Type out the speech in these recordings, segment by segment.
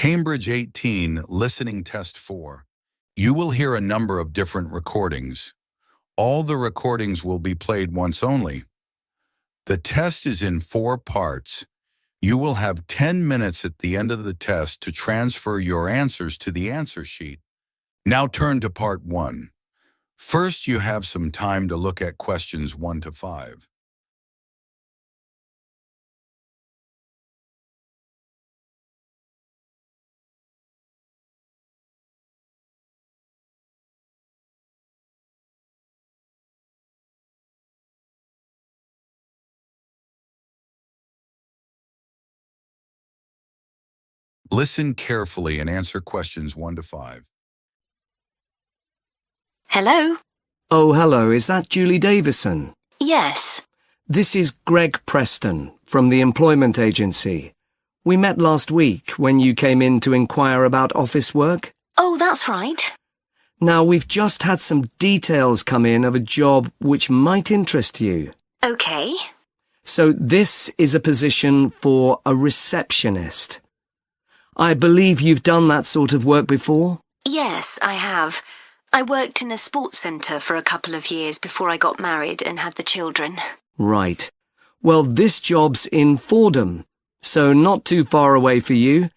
Cambridge 18 Listening Test 4. You will hear a number of different recordings. All the recordings will be played once only. The test is in 4 parts. You will have 10 minutes at the end of the test to transfer your answers to the answer sheet. Now turn to part 1. First, you have some time to look at questions 1 to 5. Listen carefully and answer questions 1 to 5. Hello? Oh, hello. Is that Julie Davison? Yes. This is Greg Preston from the employment agency. We met last week when you came in to inquire about office work. Oh, that's right. Now, we've just had some details come in of a job which might interest you. Okay. So this is a position for a receptionist. I believe you've done that sort of work before? Yes, I have. I worked in a sports centre for a couple of years before I got married and had the children. Right. Well, this job's in Fordham, so not too far away for you,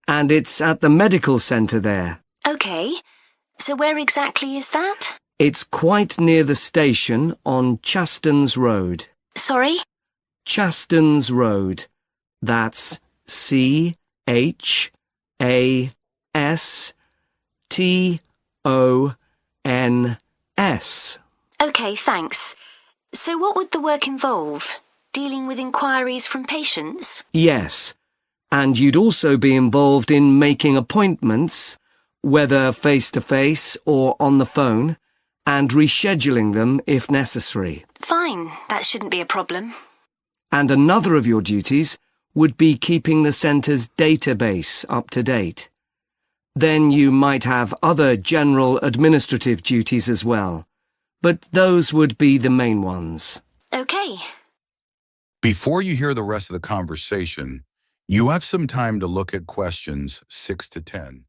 and it's at the medical centre there. Okay. So where exactly is that? It's quite near the station on Chastens Road. Sorry? Chastens Road. That's CHASTONS. Okay, thanks. So what would the work involve? Dealing with inquiries from patients? Yes, and you'd also be involved in making appointments, whether face-to-face or on the phone, and rescheduling them if necessary. Fine, that shouldn't be a problem. And another of your duties would be keeping the centre's database up to date. Then you might have other general administrative duties as well, but those would be the main ones. Okay. Before you hear the rest of the conversation, you have some time to look at questions 6 to 10.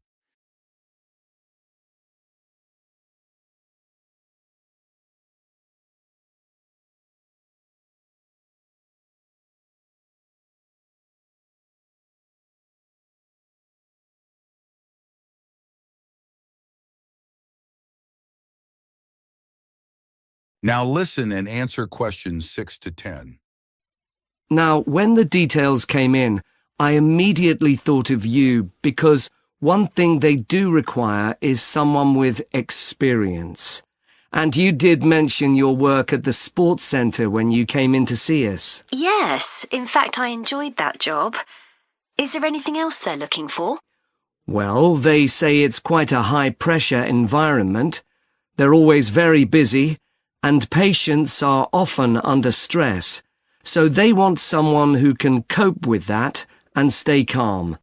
Now listen and answer questions 6 to 10. Now, when the details came in, I immediately thought of you because one thing they do require is someone with experience. And you did mention your work at the sports centre when you came in to see us. Yes, in fact I enjoyed that job. Is there anything else they're looking for? Well, they say it's quite a high-pressure environment. They're always very busy, and patients are often under stress. So they want someone who can cope with that and stay calm,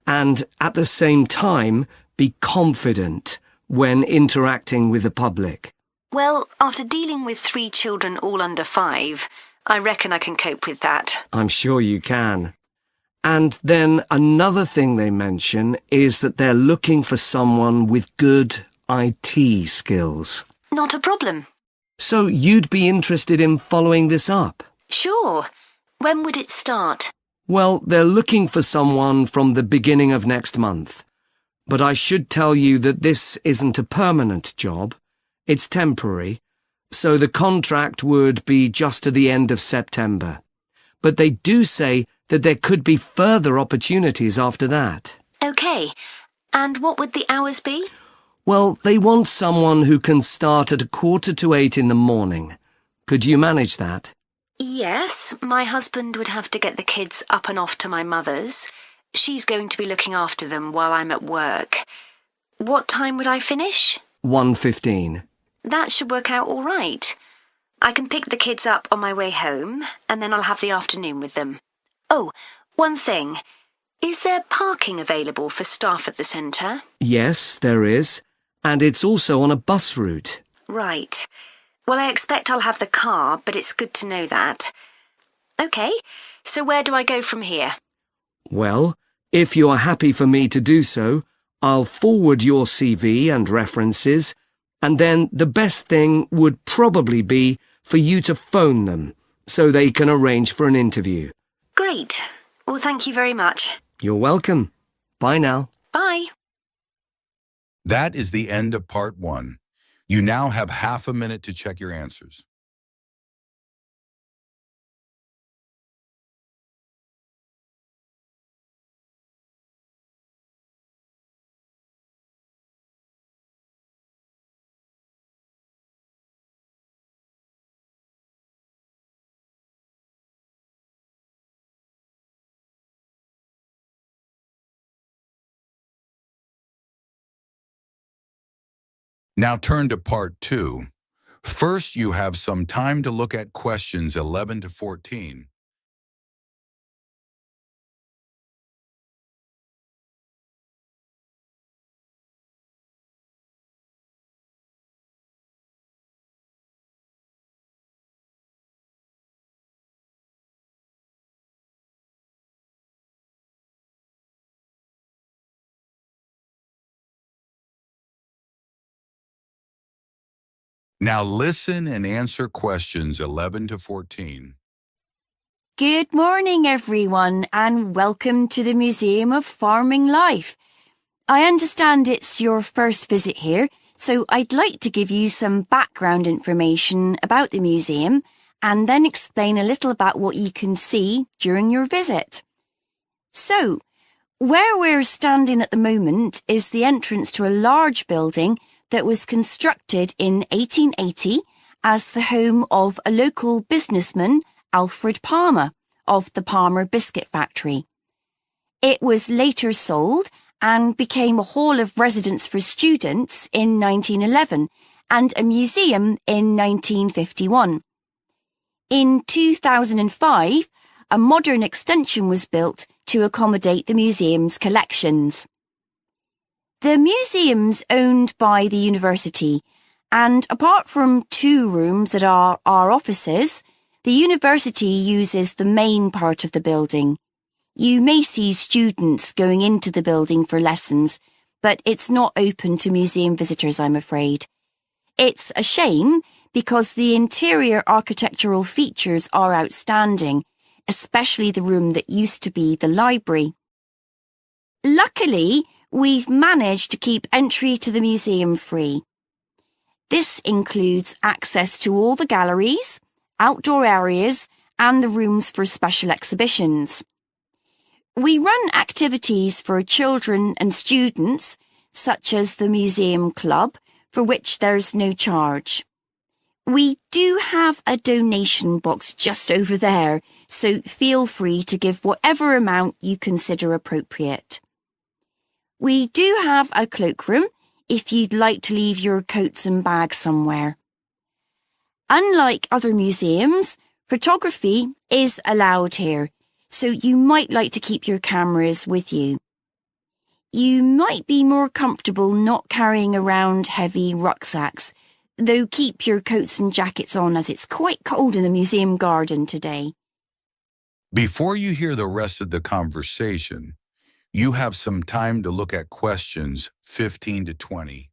and at the same time be confident when interacting with the public. Well, after dealing with 3 children all under 5, I reckon I can cope with that. I'm sure you can. And then another thing they mention is that they're looking for someone with good IT skills. Not a problem. So you'd be interested in following this up? Sure. When would it start? Well, they're looking for someone from the beginning of next month. But I should tell you that this isn't a permanent job. It's temporary, so the contract would be just to the end of September. But they do say that there could be further opportunities after that. Okay. And what would the hours be? Well, they want someone who can start at 7:45 in the morning. Could you manage that? Yes, my husband would have to get the kids up and off to my mother's. She's going to be looking after them while I'm at work. What time would I finish? 1:15. That should work out all right. I can pick the kids up on my way home, and then I'll have the afternoon with them. Oh, one thing. Is there parking available for staff at the centre? Yes, there is. And it's also on a bus route. Right. Well, I expect I'll have the car, but it's good to know that. Okay, so where do I go from here? Well, If you're happy for me to do so, I'll forward your CV and references, and then the best thing would probably be for you to phone them so they can arrange for an interview. Great. Well, thank you very much. You're welcome. Bye now. Bye. That is the end of part 1. You now have half a minute to check your answers. Now turn to part 2. First, you have some time to look at questions 11 to 14. Now listen and answer questions 11 to 14. Good morning, everyone, and welcome to the Museum of Farming Life. I understand it's your first visit here, so I'd like to give you some background information about the museum and then explain a little about what you can see during your visit. So, where we're standing at the moment is the entrance to a large building that was constructed in 1880 as the home of a local businessman, Alfred Palmer, of the Palmer Biscuit Factory. It was later sold and became a hall of residence for students in 1911 and a museum in 1951. In 2005, a modern extension was built to accommodate the museum's collections. The museum's owned by the university, and apart from 2 rooms that are our offices, the university uses the main part of the building. You may see students going into the building for lessons, but it's not open to museum visitors, I'm afraid. It's a shame because the interior architectural features are outstanding, especially the room that used to be the library. Luckily, we've managed to keep entry to the museum free. This includes access to all the galleries, outdoor areas, and the rooms for special exhibitions. We run activities for children and students, such as the Museum Club, for which there's no charge. We do have a donation box just over there, so feel free to give whatever amount you consider appropriate. We do have a cloakroom if you'd like to leave your coats and bags somewhere. Unlike other museums, photography is allowed here, so you might like to keep your cameras with you. You might be more comfortable not carrying around heavy rucksacks, though keep your coats and jackets on as it's quite cold in the museum garden today. Before you hear the rest of the conversation, you have some time to look at questions 15 to 20.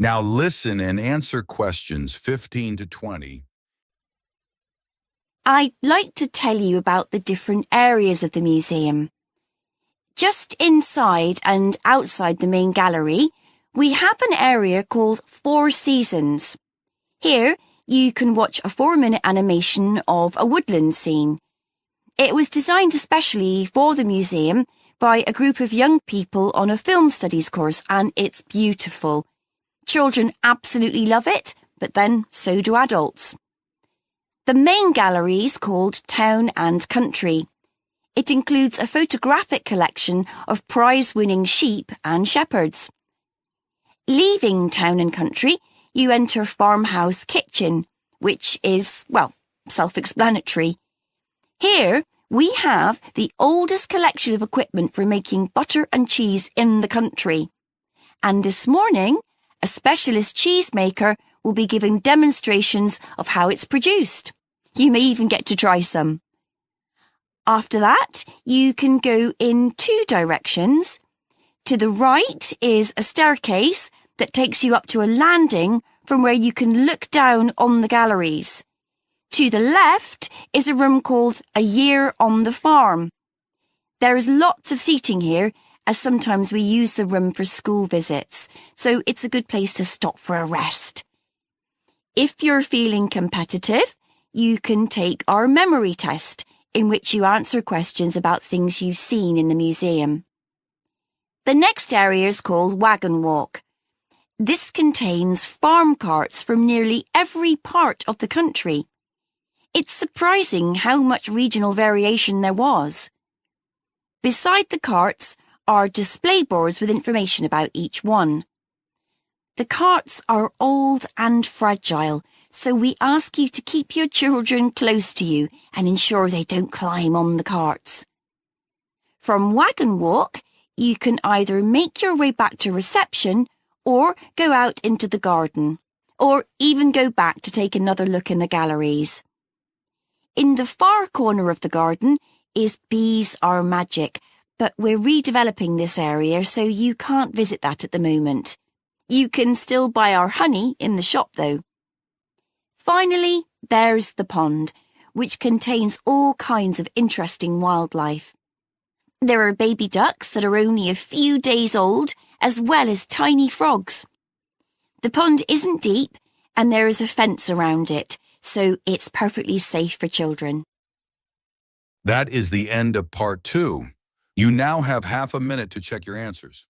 Now listen and answer questions 15 to 20. I'd like to tell you about the different areas of the museum. Just inside and outside the main gallery, we have an area called 4 Seasons. Here, you can watch a 4-minute animation of a woodland scene. It was designed especially for the museum by a group of young people on a film studies course, and it's beautiful. Children absolutely love it, but then so do adults. The main gallery is called Town and Country. It includes a photographic collection of prize-winning sheep and shepherds. Leaving town and country, you enter farmhouse kitchen, which is, well, self-explanatory. Here, we have the oldest collection of equipment for making butter and cheese in the country. And this morning, a specialist cheesemaker will be giving demonstrations of how it's produced. You may even get to try some. After that, you can go in two directions. To the right is a staircase that takes you up to a landing from where you can look down on the galleries. To the left is a room called A Year on the Farm. There is lots of seating here, as sometimes we use the room for school visits, so it's a good place to stop for a rest. If you're feeling competitive, you can take our memory test, in which you answer questions about things you've seen in the museum. The next area is called Wagon Walk. This contains farm carts from nearly every part of the country. It's surprising how much regional variation there was. Beside the carts are display boards with information about each one. The carts are old and fragile, so we ask you to keep your children close to you and ensure they don't climb on the carts. From Wagon Walk, you can either make your way back to reception or go out into the garden, or even go back to take another look in the galleries. In the far corner of the garden is Bees Are Magic, but we're redeveloping this area, so you can't visit that at the moment. You can still buy our honey in the shop, though. Finally, there's the pond, which contains all kinds of interesting wildlife. There are baby ducks that are only a few days old, as well as tiny frogs. The pond isn't deep, and there is a fence around it, so it's perfectly safe for children. That is the end of part 2. You now have half a minute to check your answers.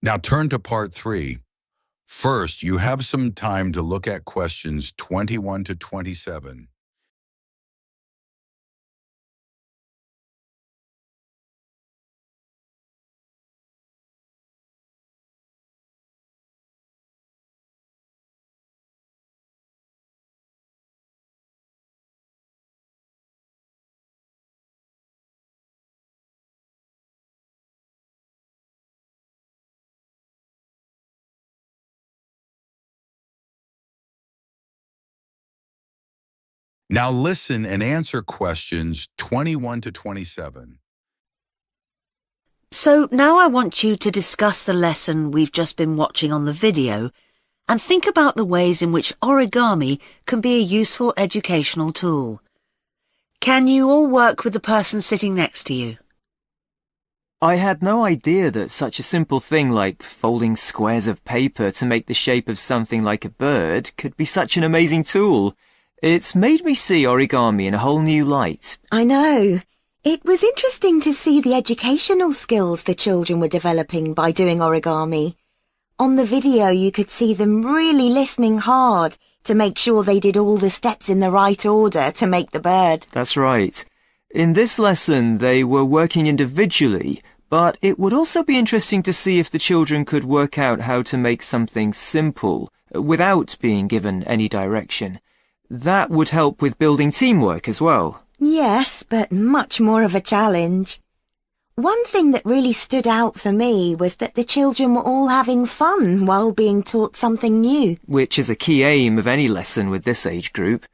Now turn to part 3. First, you have some time to look at questions 21 to 27. Now listen and answer questions 21 to 27. So now I want you to discuss the lesson we've just been watching on the video and think about the ways in which origami can be a useful educational tool. Can you all work with the person sitting next to you? I had no idea that such a simple thing like folding squares of paper to make the shape of something like a bird could be such an amazing tool. It's made me see origami in a whole new light. I know. It was interesting to see the educational skills the children were developing by doing origami. On the video, you could see them really listening hard to make sure they did all the steps in the right order to make the bird. That's right. In this lesson, they were working individually, but it would also be interesting to see if the children could work out how to make something simple without being given any direction. That would help with building teamwork as well. Yes, but much more of a challenge. One thing that really stood out for me was that the children were all having fun while being taught something new. Which is a key aim of any lesson with this age group.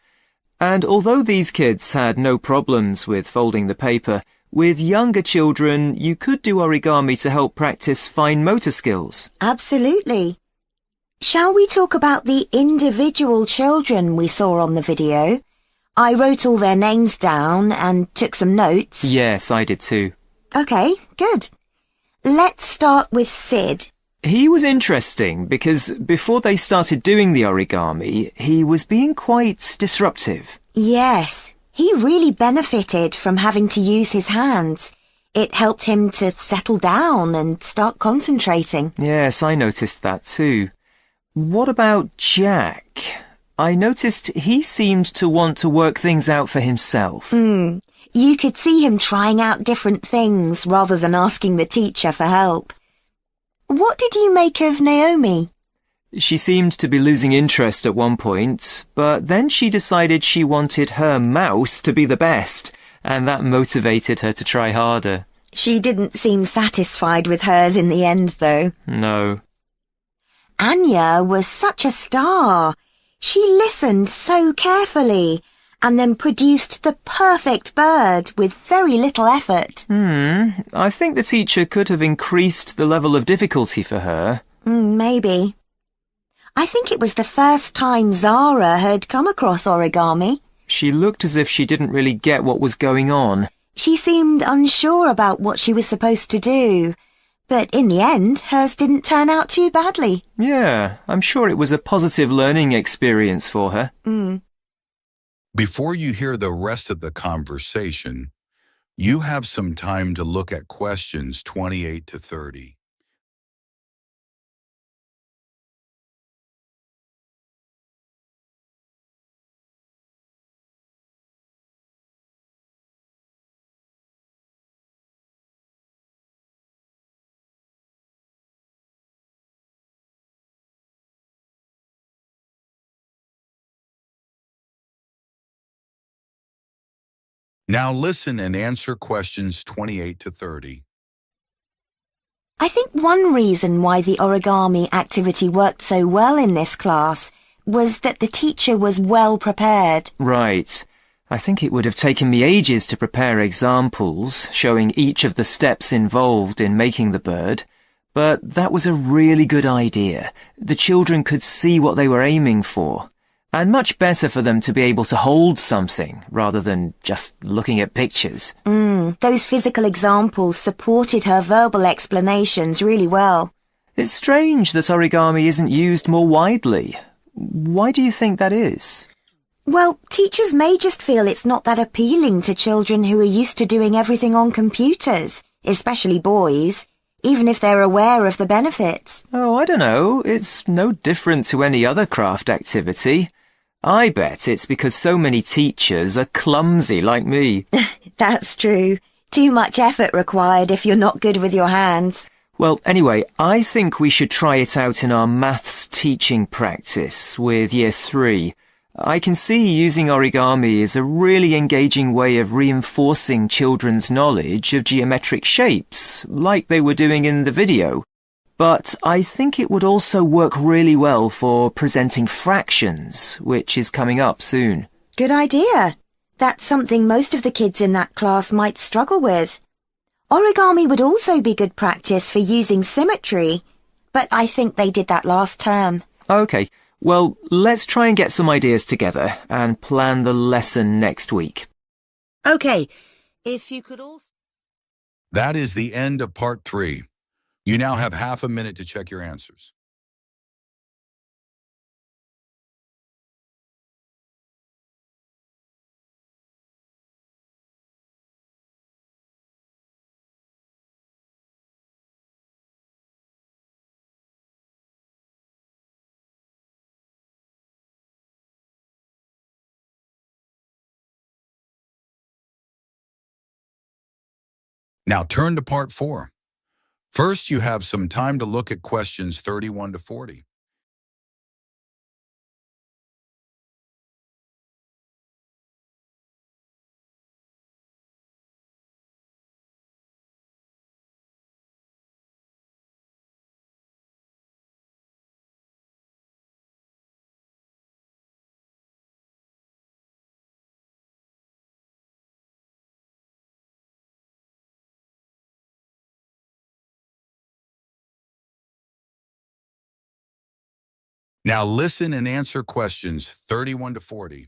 And although these kids had no problems with folding the paper, with younger children you could do origami to help practice fine motor skills. Absolutely. Shall we talk about the individual children we saw on the video? I wrote all their names down and took some notes. Yes, I did too. Okay, good. Let's start with Sid. He was interesting because before they started doing the origami, he was being quite disruptive. Yes, he really benefited from having to use his hands. It helped him to settle down and start concentrating. Yes, I noticed that too. What about Jack? I noticed he seemed to want to work things out for himself. You could see him trying out different things rather than asking the teacher for help. What did you make of Naomi? She seemed to be losing interest at one point, but then she decided she wanted her mouse to be the best, and that motivated her to try harder. She didn't seem satisfied with hers in the end, though. No. Anya was such a star. She listened so carefully and then produced the perfect bird with very little effort. I think the teacher could have increased the level of difficulty for her. Maybe. I think it was the first time Zara had come across origami. She looked as if she didn't really get what was going on. She seemed unsure about what she was supposed to do, but in the end, hers didn't turn out too badly. Yeah, I'm sure it was a positive learning experience for her. Before you hear the rest of the conversation, you have some time to look at questions 28 to 30. Now listen and answer questions 28 to 30. I think one reason why the origami activity worked so well in this class was that the teacher was well prepared. Right. I think it would have taken me ages to prepare examples showing each of the steps involved in making the bird, but that was a really good idea. The children could see what they were aiming for. And much better for them to be able to hold something rather than just looking at pictures. Those physical examples supported her verbal explanations really well. It's strange that origami isn't used more widely. Why do you think that is? Well, teachers may just feel it's not that appealing to children who are used to doing everything on computers, especially boys, even if they're aware of the benefits. Oh, I don't know. It's no different to any other craft activity. I bet it's because so many teachers are clumsy like me. That's true. Too much effort required if you're not good with your hands. Well, anyway, I think we should try it out in our maths teaching practice with Year 3. I can see using origami is a really engaging way of reinforcing children's knowledge of geometric shapes, like they were doing in the video. But I think it would also work really well for presenting fractions, which is coming up soon. Good idea. That's something most of the kids in that class might struggle with. Origami would also be good practice for using symmetry, but I think they did that last term. Okay, well, let's try and get some ideas together and plan the lesson next week. Okay, if you could also... That is the end of part 3. You now have half a minute to check your answers. Now turn to part 4. First, you have some time to look at questions 31 to 40. Now listen and answer questions 31 to 40.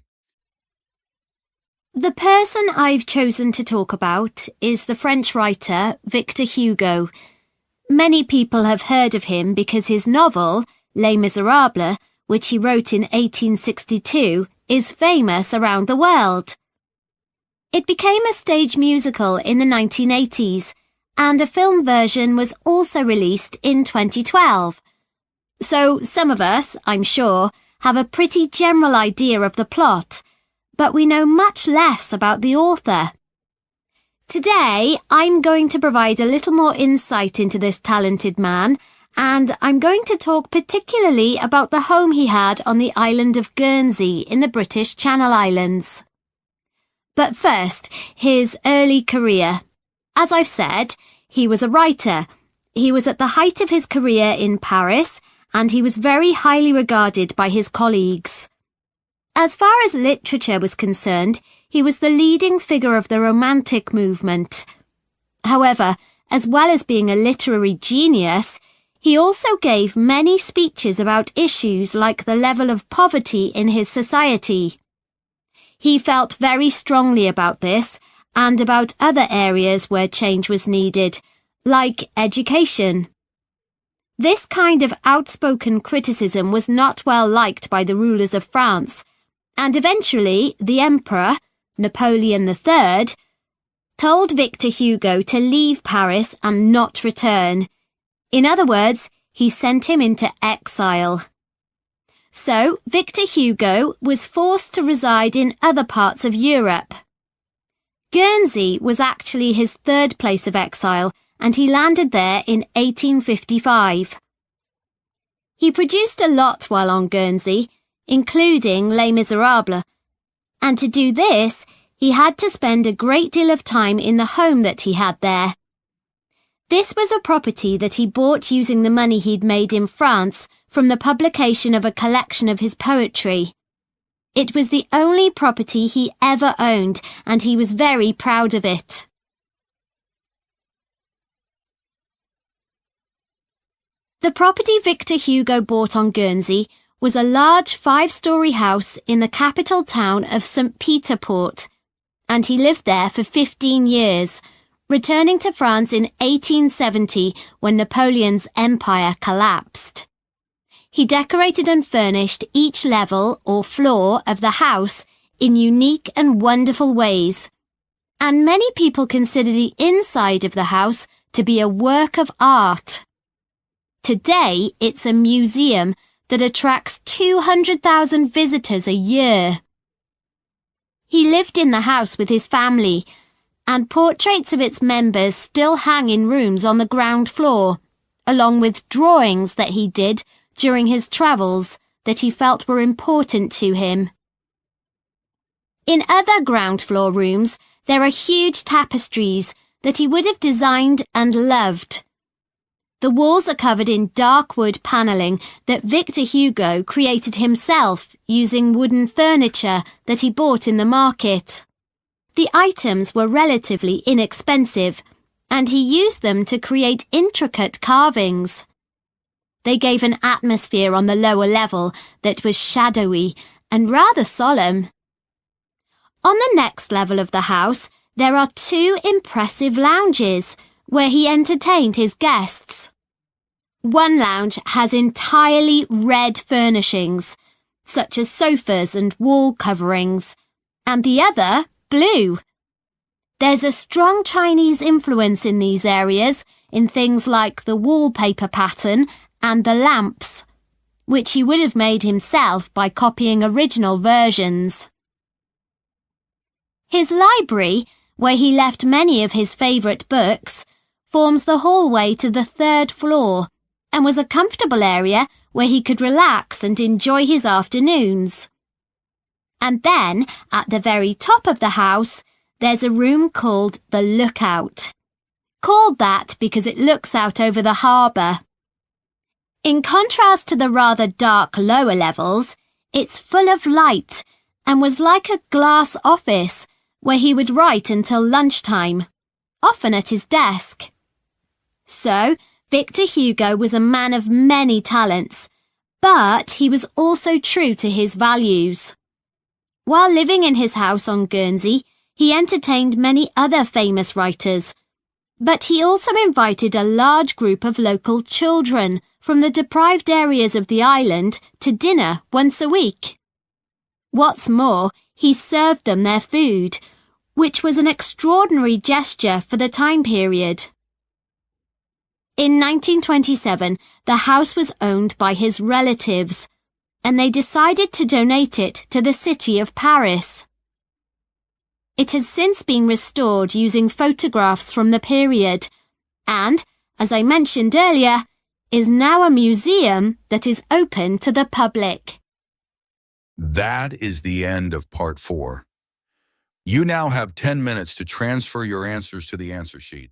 The person I've chosen to talk about is the French writer Victor Hugo. Many people have heard of him because his novel, Les Miserables, which he wrote in 1862, is famous around the world. It became a stage musical in the 1980s, and a film version was also released in 2012. So some of us, I'm sure, have a pretty general idea of the plot, but we know much less about the author. Today, I'm going to provide a little more insight into this talented man, and I'm going to talk particularly about the home he had on the island of Guernsey in the British Channel Islands. But first, his early career. As I've said, he was a writer. He was at the height of his career in Paris, and he was very highly regarded by his colleagues. As far as literature was concerned, he was the leading figure of the Romantic movement. However, as well as being a literary genius, he also gave many speeches about issues like the level of poverty in his society. He felt very strongly about this and about other areas where change was needed, like education. This kind of outspoken criticism was not well liked by the rulers of France, and eventually the Emperor, Napoleon III, told Victor Hugo to leave Paris and not return. In other words, he sent him into exile. So, Victor Hugo was forced to reside in other parts of Europe. Guernsey was actually his third place of exile, and he landed there in 1855. He produced a lot while on Guernsey, including Les Miserables, and to do this, he had to spend a great deal of time in the home that he had there. This was a property that he bought using the money he'd made in France from the publication of a collection of his poetry. It was the only property he ever owned, and he was very proud of it. The property Victor Hugo bought on Guernsey was a large 5-story house in the capital town of St. Peter Port, and he lived there for 15 years, returning to France in 1870 when Napoleon's empire collapsed. He decorated and furnished each level or floor of the house in unique and wonderful ways, and many people consider the inside of the house to be a work of art. Today, it's a museum that attracts 200,000 visitors a year. He lived in the house with his family, and portraits of its members still hang in rooms on the ground floor, along with drawings that he did during his travels that he felt were important to him. In other ground floor rooms, there are huge tapestries that he would have designed and loved. The walls are covered in dark wood panelling that Victor Hugo created himself using wooden furniture that he bought in the market. The items were relatively inexpensive, and he used them to create intricate carvings. They gave an atmosphere on the lower level that was shadowy and rather solemn. On the next level of the house, there are 2 impressive lounges where he entertained his guests. One lounge has entirely red furnishings, such as sofas and wall coverings, and the other blue. There's a strong Chinese influence in these areas in things like the wallpaper pattern and the lamps, which he would have made himself by copying original versions. His library, where he left many of his favourite books, forms the hallway to the 3rd floor and was a comfortable area where he could relax and enjoy his afternoons. And then, at the very top of the house, there's a room called the Lookout. Called that because it looks out over the harbour. In contrast to the rather dark lower levels, it's full of light and was like a glass office where he would write until lunchtime, often at his desk. So, Victor Hugo was a man of many talents, but he was also true to his values. While living in his house on Guernsey, he entertained many other famous writers, but he also invited a large group of local children from the deprived areas of the island to dinner once a week. What's more, he served them their food, which was an extraordinary gesture for the time period. In 1927, the house was owned by his relatives, and they decided to donate it to the city of Paris. It has since been restored using photographs from the period, and, as I mentioned earlier, is now a museum that is open to the public. That is the end of part 4. You now have 10 minutes to transfer your answers to the answer sheet.